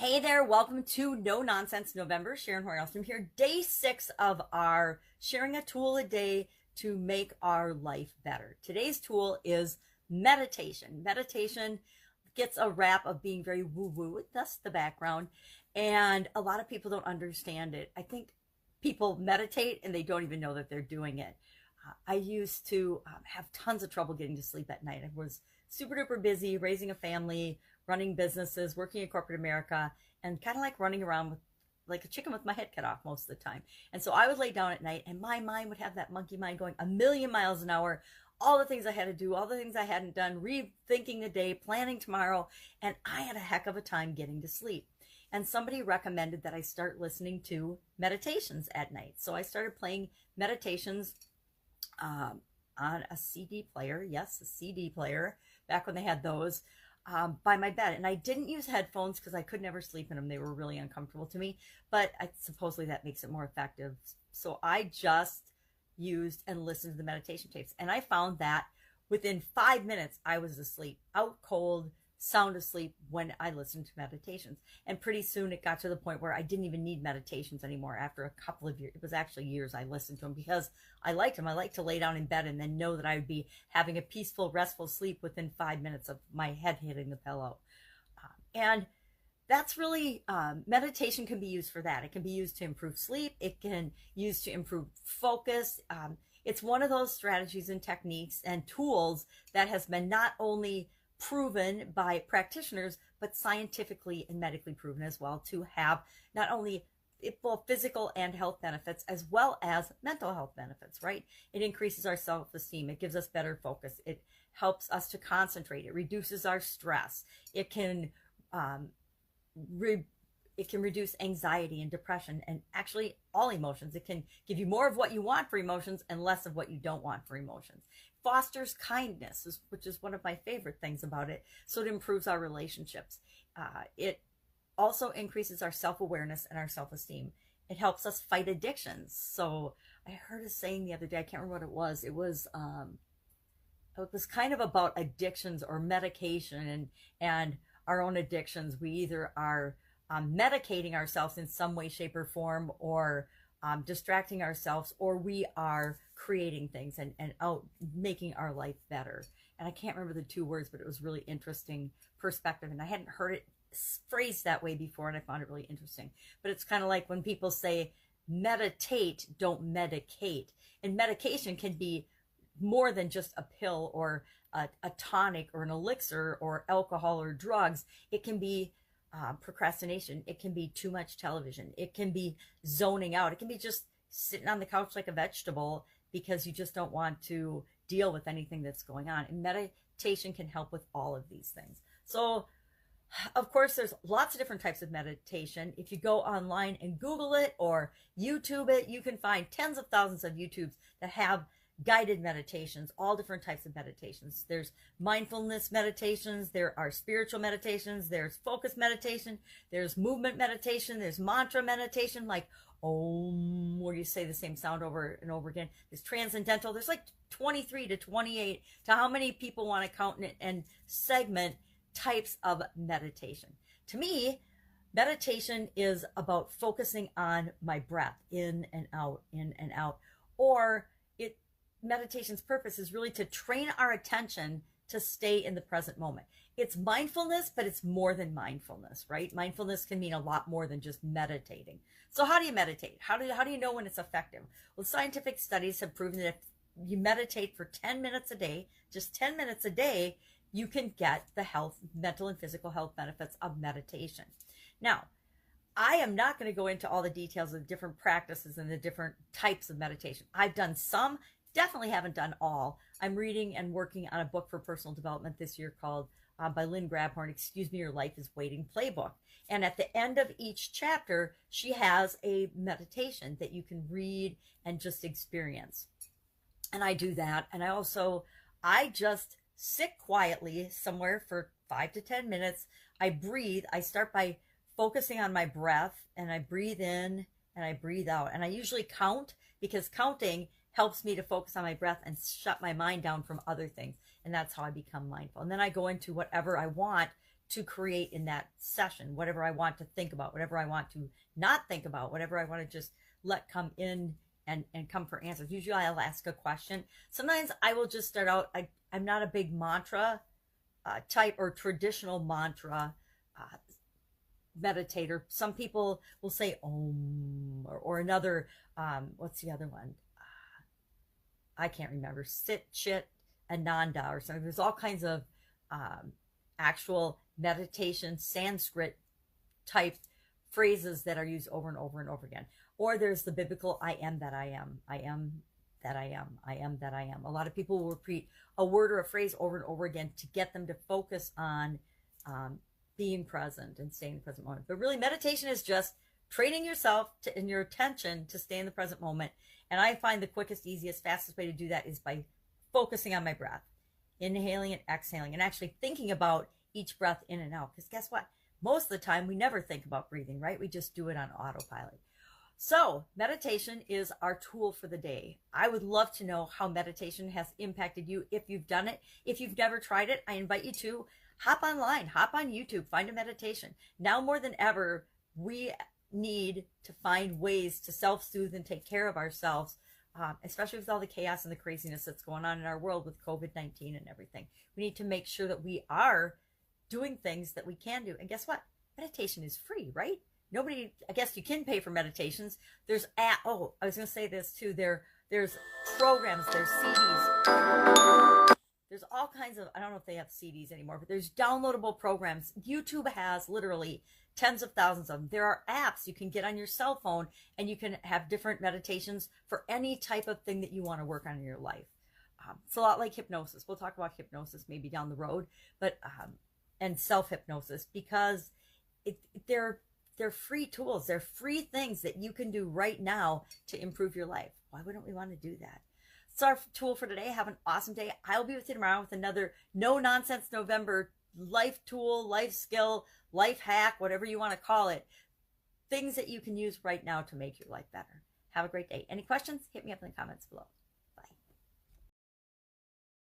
Hey there, welcome to No Nonsense November. Sharon Horne-Ellstrom here. Day 6 of our sharing a tool a day to make our life better. Today's tool is meditation. Meditation gets a rap of being very woo-woo, thus the background, and a lot of people don't understand it. I think people meditate and they don't even know that they're doing it. I used to have tons of trouble getting to sleep at night. I was super duper busy raising a family, running businesses, working in corporate America, and kind of like running around with like a chicken with my head cut off most of the time. And so I would lay down at night and my mind would have that monkey mind going a million miles an hour, all the things I had to do, all the things I hadn't done, rethinking the day, planning tomorrow, and I had a heck of a time getting to sleep. And somebody recommended that I start listening to meditations at night. So I started playing meditations on a CD player. Yes, a CD player, back when they had those, by my bed. And I didn't use headphones because I could never sleep in them. They were really uncomfortable to me, but supposedly that makes it more effective. So I just used and listened to the meditation tapes. And I found that within 5 minutes, I was asleep, out cold, sound asleep when I listened to meditations. And pretty soon it got to the point where I didn't even need meditations anymore after a couple of years. It was actually years I listened to them because I liked them. I liked to lay down in bed and then know that I would be having a peaceful, restful sleep within 5 minutes of my head hitting the pillow. And that's really, meditation can be used for that. It can be used to improve sleep. It can use to improve focus. It's one of those strategies and techniques and tools that has been not only proven by practitioners, but scientifically and medically proven as well to have not only both physical and health benefits as well as mental health benefits, right? It increases our self-esteem. It gives us better focus. It helps us to concentrate. It reduces our stress. It can reduce anxiety and depression and actually all emotions. It can give you more of what you want for emotions and less of what you don't want for emotions. Fosters kindness, which is one of my favorite things about it. So it improves our relationships. It also increases our self-awareness and our self-esteem. It helps us fight addictions. So I heard a saying the other day, I can't remember what it was. It was kind of about addictions or medication and our own addictions. We either are medicating ourselves in some way, shape, or form, or distracting ourselves, or we are creating things and out making our life better. And I can't remember the two words, but it was really interesting perspective. And I hadn't heard it phrased that way before, and I found it really interesting. But it's kind of like when people say, meditate, don't medicate. And medication can be more than just a pill or a tonic or an elixir or alcohol or drugs. It can be procrastination. It can be too much television. It can be zoning out. It can be just sitting on the couch like a vegetable because you just don't want to deal with anything that's going on. And meditation can help with all of these things. So, of course, there's lots of different types of meditation. If you go online and Google it or YouTube it, you can find tens of thousands of YouTubes that have guided meditations, all different types of meditations. There's mindfulness meditations, there are spiritual meditations, there's focus meditation, there's movement meditation, there's mantra meditation, like Om, where you say the same sound over and over again. There's transcendental. There's like 23 to 28 to how many people want to count and segment types of meditation. To me, meditation is about focusing on my breath, in and out, or meditation's purpose is really to train our attention to stay in the present moment. It's mindfulness, but it's more than mindfulness, right? Mindfulness can mean a lot more than just meditating. So how do you meditate? How do you know when it's effective? Well, scientific studies have proven that if you meditate for 10 minutes a day, just 10 minutes a day, you can get the mental and physical health benefits of meditation. Now, I am not going to go into all the details of the different practices and the different types of meditation. I've done some, definitely haven't done all. I'm reading and working on a book for personal development this year called, by Lynn Grabhorn, Excuse Me, Your Life is Waiting Playbook. And at the end of each chapter, she has a meditation that you can read and just experience. And I do that. And I just sit quietly somewhere for 5 to 10 minutes. I breathe. I start by focusing on my breath, and I breathe in and I breathe out. And I usually count, because counting helps me to focus on my breath and shut my mind down from other things. And that's how I become mindful. And then I go into whatever I want to create in that session, whatever I want to think about, whatever I want to not think about, whatever I want to just let come in and come for answers. Usually I'll ask a question. Sometimes I will just start out, I'm not a big mantra type or traditional mantra meditator. Some people will say Om or another, what's the other one? I can't remember. Sit, Chit, Ananda or something. There's all kinds of actual meditation, Sanskrit type phrases that are used over and over and over again. Or there's the biblical I am that I am. I am that I am. I am that I am. A lot of people will repeat a word or a phrase over and over again to get them to focus on being present and staying in the present moment. But really, meditation is just training yourself and your attention to stay in the present moment. And I find the quickest, easiest, fastest way to do that is by focusing on my breath, inhaling and exhaling, and actually thinking about each breath in and out. Because guess what? Most of the time, we never think about breathing, right? We just do it on autopilot. So meditation is our tool for the day. I would love to know how meditation has impacted you if you've done it. If you've never tried it, I invite you to hop online, hop on YouTube, find a meditation. Now more than ever, we need to find ways to self-soothe and take care of ourselves, especially with all the chaos and the craziness that's going on in our world with COVID-19 and everything. We need to make sure that we are doing things that we can do. And guess what? Meditation is free, right? Nobody, I guess you can pay for meditations. There's, oh, I was going to say this too. There's programs, there's CDs. There's all kinds of, I don't know if they have CDs anymore, but there's downloadable programs. YouTube has literally tens of thousands of them. There are apps you can get on your cell phone, and you can have different meditations for any type of thing that you want to work on in your life. It's a lot like hypnosis. We'll talk about hypnosis maybe down the road, but and self-hypnosis, because they're free tools. They're free things that you can do right now to improve your life. Why wouldn't we want to do that? It's our tool for today. Have an awesome day. I'll be with you tomorrow with another No Nonsense November life tool, life skill, life hack, whatever you want to call it. Things that you can use right now to make your life better. Have a great day. Any questions? Hit me up in the comments below.